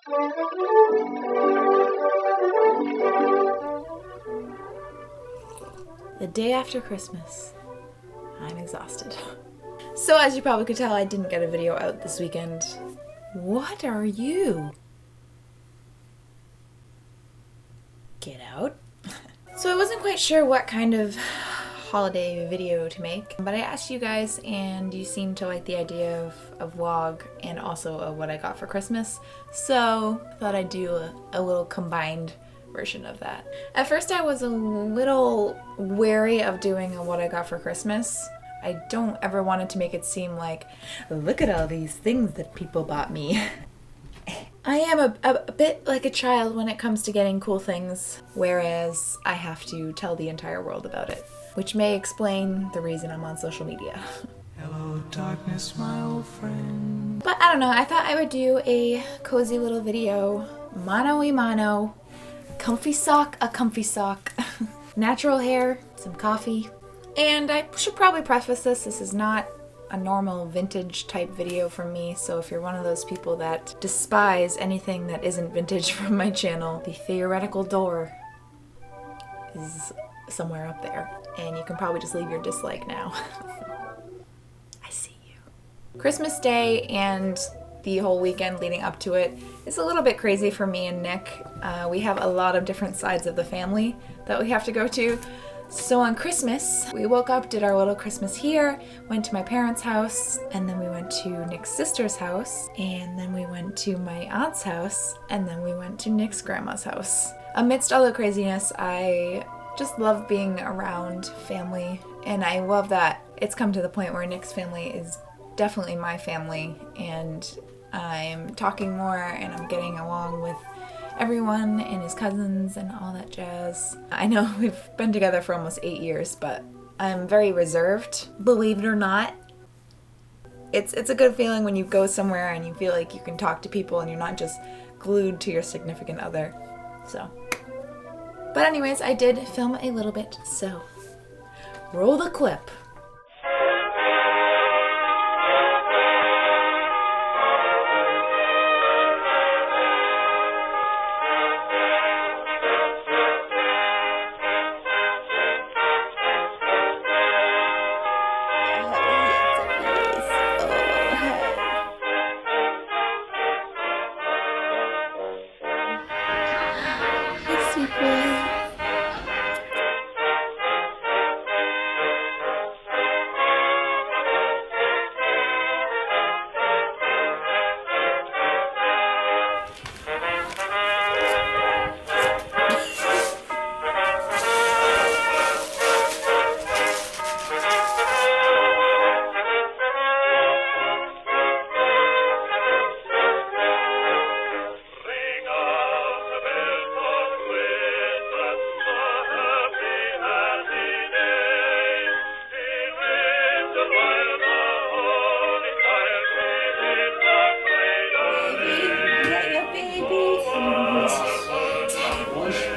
The day after Christmas. I'm exhausted. So as you probably could tell, I didn't get a video out this weekend. What are you? Get out. So I wasn't quite sure what kind of holiday video to make, but I asked you guys and you seemed to like the idea of a vlog and also of what I got for Christmas, so I thought I'd do a little combined version of that. At first I was a little wary of doing a what I got for Christmas. I don't ever want it to make it seem like, look at all these things that people bought me. I am a bit like a child when it comes to getting cool things, whereas I have to tell the entire world about it, which may explain the reason I'm on social media. Hello, darkness, my old friend. But I don't know, I thought I would do a cozy little video, mano-y-mano, comfy sock, a comfy sock, natural hair, some coffee. And I should probably preface this is not a normal vintage type video from me, so if you're one of those people that despise anything that isn't vintage from my channel, the theoretical door is somewhere up there, and you can probably just leave your dislike now. I see you. Christmas Day and the whole weekend leading up to it is a little bit crazy for me and Nick. We have a lot of different sides of the family that we have to go to. So on Christmas, we woke up, did our little Christmas here, went to my parents' house, and then we went to Nick's sister's house, and then we went to my aunt's house, and then we went to Nick's grandma's house. Amidst all the craziness, I just love being around family, and I love that it's come to the point where Nick's family is definitely my family, and I'm talking more and I'm getting along with everyone and his cousins and all that jazz. I know we've been together for almost 8 years, but I'm very reserved, believe it or not. It's a good feeling when you go somewhere and you feel like you can talk to people and you're not just glued to your significant other. So, but anyways, I did film a little bit, so roll the clip.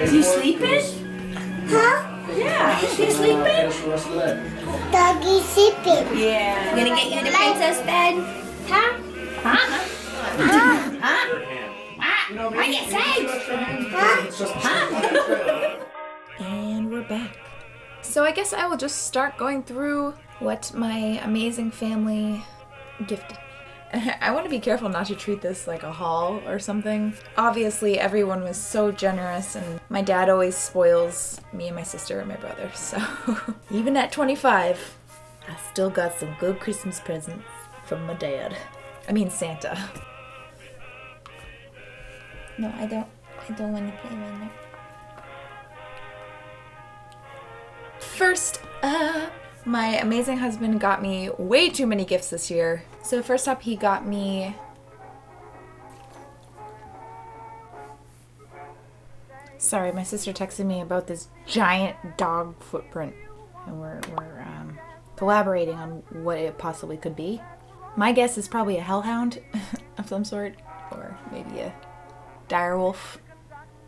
Is he sleeping? Huh? Yeah. Is he sleeping? Doggy's sleeping. Yeah. I'm gonna get you the princess bed. Huh? Huh? Huh? Huh? What you say? Huh? And we're back. So I guess I will just start going through what my amazing family gifted me. I want to be careful not to treat this like a haul or something. Obviously, everyone was so generous, and my dad always spoils me and my sister and my brother, so even at 25, I still got some good Christmas presents from my dad. I mean Santa. No, I don't want to play with it. First up, my amazing husband got me way too many gifts this year. So first up, he got me sorry, my sister texted me about this giant dog footprint, and we're collaborating on what it possibly could be. My guess is probably a hellhound of some sort, or maybe a direwolf.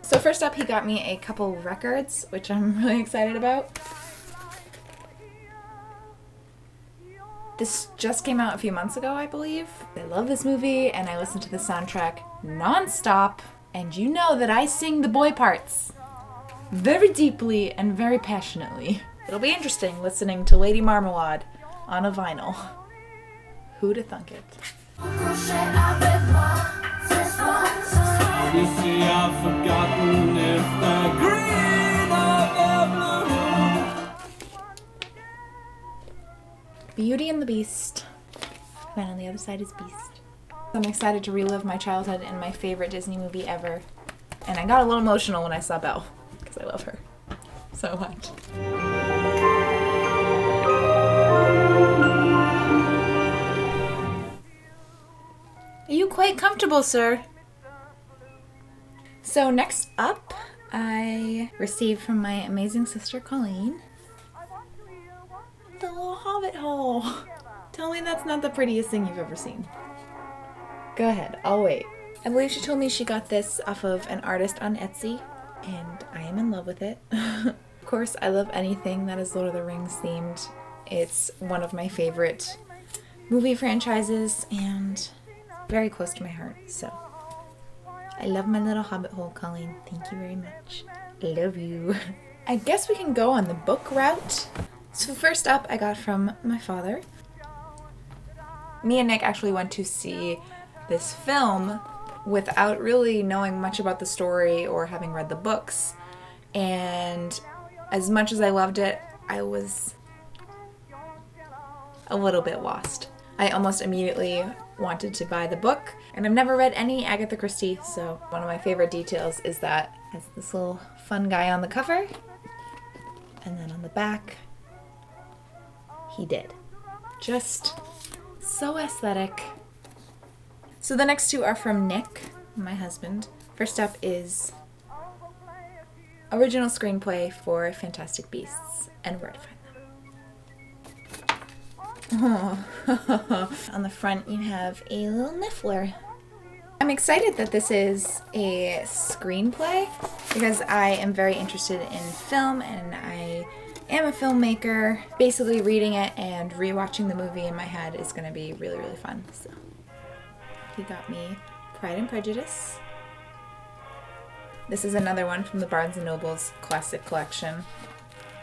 So first up, he got me a couple records, which I'm really excited about. This just came out a few months ago, I believe. I love this movie, and I listen to the soundtrack non-stop. And you know that I sing the boy parts very deeply and very passionately. It'll be interesting listening to Lady Marmalade on a vinyl. Who'd have thunk it? You see, I've forgotten if the green or the blue. Beauty and the Beast. And on the other side is Beast. I'm excited to relive my childhood in my favorite Disney movie ever. And I got a little emotional when I saw Belle, because I love her so much. Are you quite comfortable, sir? So next up, I received from my amazing sister Colleen the little hobbit hole. Tell me that's not the prettiest thing you've ever seen. Go ahead, I'll wait. I believe she told me she got this off of an artist on Etsy, and I am in love with it. Of course, I love anything that is Lord of the Rings themed. It's one of my favorite movie franchises and very close to my heart, so I love my little hobbit hole, Colleen. Thank you very much. I love you. I guess we can go on the book route. So first up, I got from my father. Me and Nick actually went to see this film without really knowing much about the story or having read the books. And as much as I loved it, I was a little bit lost. I almost immediately wanted to buy the book, and I've never read any Agatha Christie, so one of my favorite details is that it has this little fun guy on the cover, and then on the back, he did. Just so aesthetic. So the next two are from Nick, my husband. First up is original screenplay for Fantastic Beasts and Where to Find Them. Oh. On the front you have a little niffler. I'm excited that this is a screenplay because I am very interested in film and I am a filmmaker. Basically reading it and rewatching the movie in my head is going to be really, really fun. So he got me Pride and Prejudice. This is another one from the Barnes & Noble's classic collection.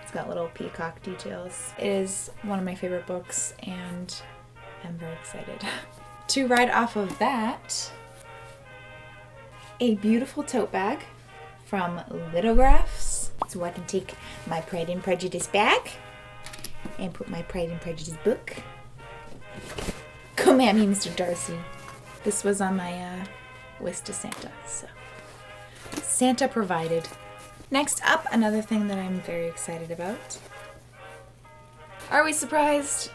It's got little peacock details. It is one of my favorite books and I'm very excited. To ride off of that, a beautiful tote bag from Lithographs. So I can take my Pride and Prejudice bag and put my Pride and Prejudice book. Come at me, Mr. Darcy. This was on my list to Santa, so Santa provided. Next up, another thing that I'm very excited about. Are we surprised?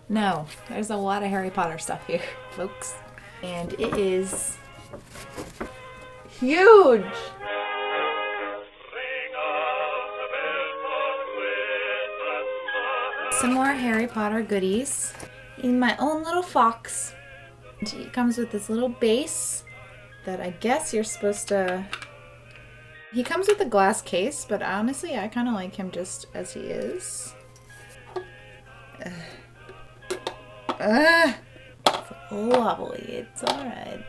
No, there's a lot of Harry Potter stuff here, folks. And it is huge! Some more Harry Potter goodies in my own little fox. It comes with this little base that I guess you're supposed to... He comes with a glass case, but honestly I kind of like him just as he is. It's wobbly, it's alright.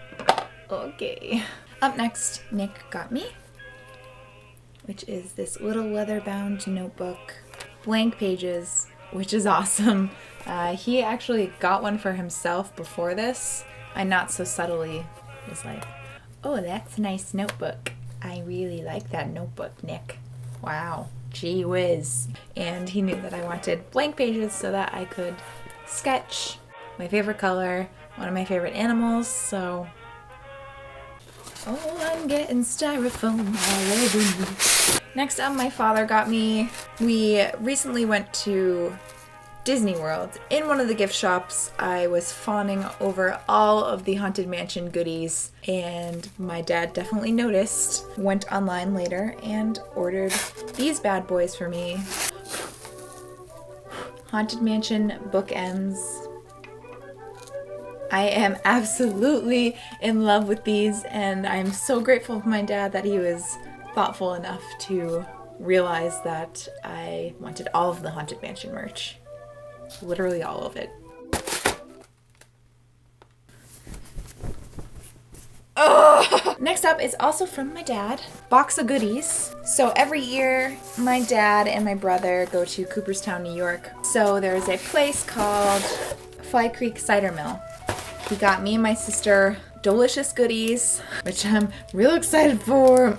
Okay. Up next, Nick got me, which is this little leather-bound notebook. Blank pages, which is awesome. He actually got one for himself before this. I not so subtly was like, oh, that's a nice notebook. I really like that notebook, Nick. Wow, gee whiz. And he knew that I wanted blank pages so that I could sketch my favorite color, one of my favorite animals, so... Oh, I'm getting styrofoam all over me. Next up, my father got me... We recently went to Disney World. In one of the gift shops, I was fawning over all of the Haunted Mansion goodies, and my dad definitely noticed. Went online later and ordered these bad boys for me. Haunted Mansion Bookends. I am absolutely in love with these, and I'm so grateful for my dad that he was thoughtful enough to realize that I wanted all of the Haunted Mansion merch. Literally all of it. Ugh. Next up is also from my dad. Box of goodies. So every year, my dad and my brother go to Cooperstown, New York. So there's a place called Fly Creek Cider Mill. He got me and my sister delicious goodies, which I'm real excited for.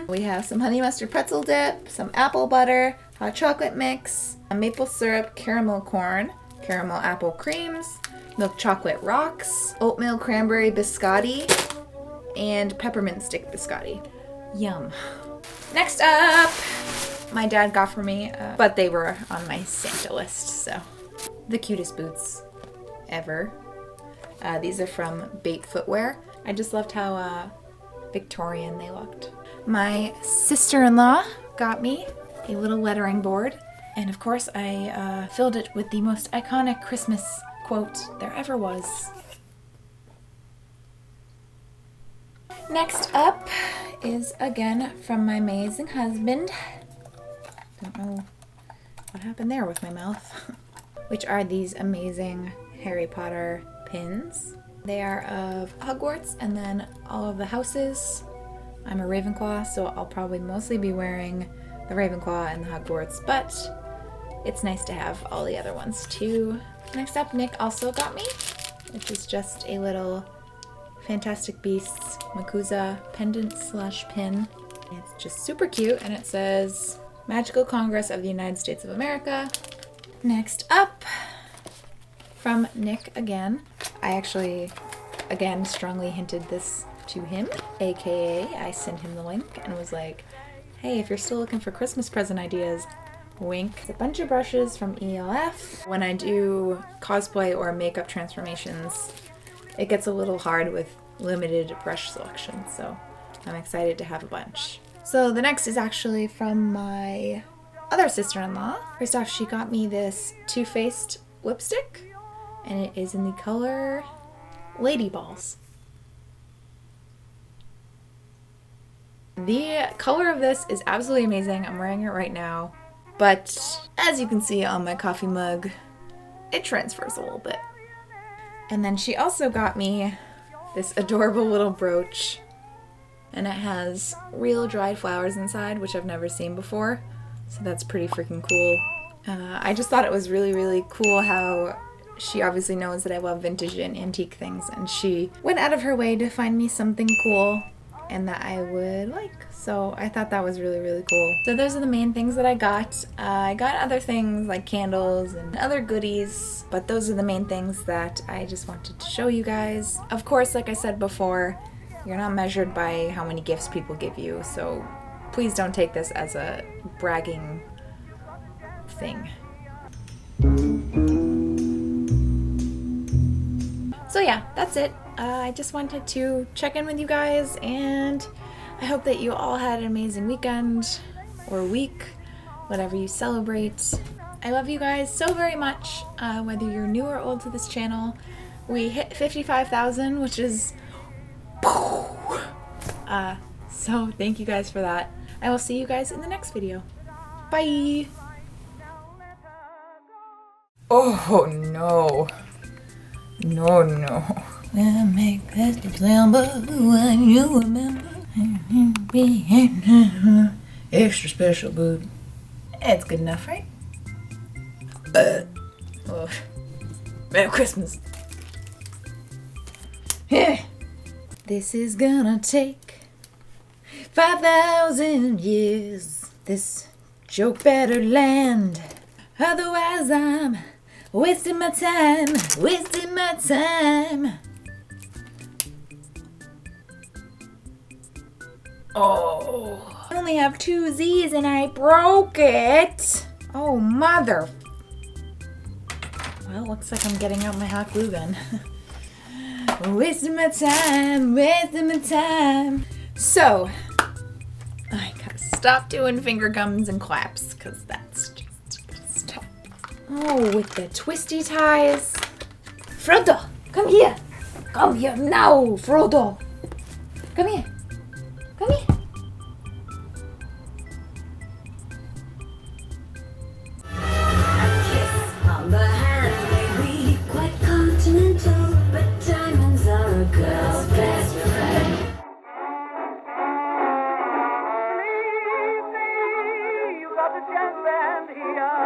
We have some honey mustard pretzel dip, some apple butter, hot chocolate mix, a maple syrup caramel corn, caramel apple creams, milk chocolate rocks, oatmeal cranberry biscotti, and peppermint stick biscotti. Yum. Next up, my dad got for me, but they were on my Santa list, so the cutest boots ever. These are from Bait Footwear. I just loved how Victorian they looked. My sister-in-law got me a little lettering board, and of course I filled it with the most iconic Christmas quote there ever was. Next up is again from my amazing husband. Don't know what happened there with my mouth. Which are these amazing Harry Potter pins. They are of Hogwarts and then all of the houses. I'm a Ravenclaw, so I'll probably mostly be wearing the Ravenclaw and the Hogwarts, but it's nice to have all the other ones too. Next up, Nick also got me, which is just a little Fantastic Beasts Makusa pendant / pin. It's just super cute, and it says Magical Congress of the United States of America. Next up, from Nick again. I actually, again, strongly hinted this to him, aka I sent him the link and was like, hey, if you're still looking for Christmas present ideas, wink. It's a bunch of brushes from ELF. When I do cosplay or makeup transformations, it gets a little hard with limited brush selection, so I'm excited to have a bunch. So the next is actually from my other sister-in-law. First off, she got me this Too Faced lipstick, and it is in the color Lady Balls. The color of this is absolutely amazing. I'm wearing it right now, but as you can see on my coffee mug, it transfers a little bit. And then she also got me this adorable little brooch, and it has real dried flowers inside, which I've never seen before, so that's pretty freaking cool. I just thought it was really, really cool how she obviously knows that I love vintage and antique things, and she went out of her way to find me something cool and that I would like. So I thought that was really, really cool. So those are the main things that I got. I got other things like candles and other goodies, but those are the main things that I just wanted to show you guys. Of course, like I said before, you're not measured by how many gifts people give you, so please don't take this as a bragging thing. So yeah, that's it. I just wanted to check in with you guys, and I hope that you all had an amazing weekend or week, whatever you celebrate. I love you guys so very much, whether you're new or old to this channel. We hit 55,000, which is so thank you guys for that. I will see you guys in the next video. Bye! Oh no. No, no. We'll make this December when you remember. Extra special, boo. It's good enough, right? Oh. Merry Christmas. This is gonna take 5,000 years. This joke better land. Otherwise I'm wasting my time, wasting my time. Oh, I only have 2 Z's and I broke it. Oh, mother. Well, looks like I'm getting out my hot glue gun. Wasting my time, wasting my time. So, I gotta stop doing finger gums and claps, because that's just stop. Oh, with the twisty ties. Frodo, come here. Come here now, Frodo. Come here. Come here. A kiss on the hand. jazz band, Hiii.